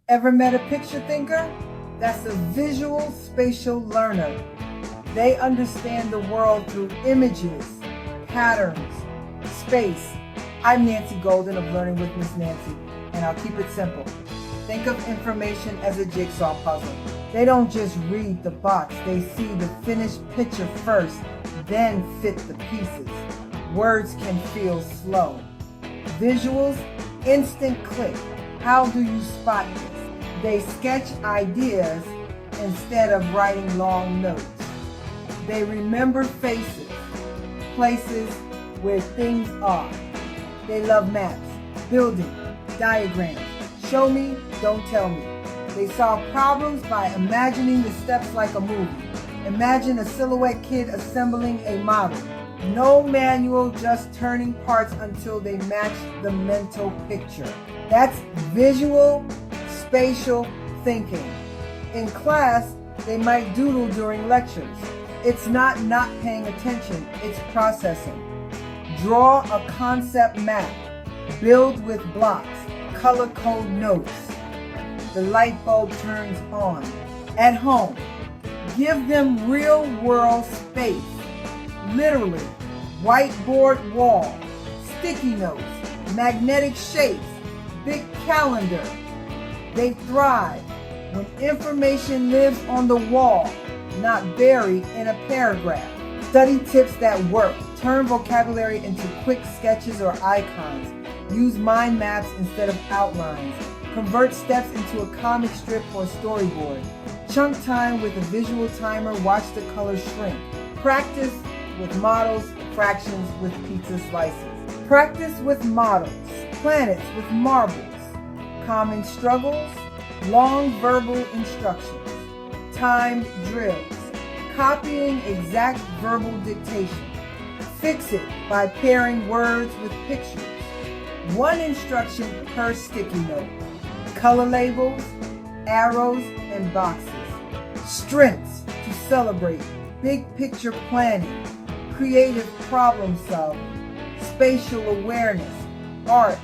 Ever met a picture thinker? That's a visual spatial learner. They understand the world through images, patterns, space. I'm Nancy Golden of Learning with Miss Nancy, and I'll keep it simple. Think of information as a jigsaw puzzle. They don't just read the box, they see the finished picture first, then fit the pieces. Words can feel slow. Visuals, instant click. How do you spot this? They sketch ideas instead of writing long notes. They remember faces, places where things are. They love maps, building, diagrams. Show me, don't tell me. They solve problems by imagining the steps like a movie. Imagine a silhouette kid assembling a model. No manual, just turning parts until they match the mental picture. That's visual spatial thinking. In class, they might doodle during lectures. It's not paying attention, it's processing. Draw a concept map. Build with blocks. Color code notes. The light bulb turns on. At home, give them real world space. Literally, whiteboard wall, sticky notes, magnetic shapes, big calendar. They thrive when information lives on the wall, not buried in a paragraph. Study tips that work. Turn vocabulary into quick sketches or icons. Use mind maps instead of outlines. Convert steps into a comic strip or storyboard. Chunk time with a visual timer. Watch the colors shrink. Practice with models, fractions with pizza slices. Practice with models, planets with marbles. Calming struggles, long verbal instructions, timed drills, copying exact verbal dictation. Fix it by pairing words with pictures. One instruction per sticky note. Color labels, arrows, and boxes. Strengths to celebrate. Big picture planning, creative problem solving, spatial awareness, art,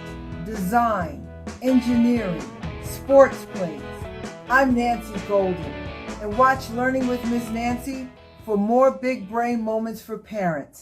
design, engineering, sports plays. I'm Nancy Golden, and watch Learning with Miss Nancy for more big brain moments for parents.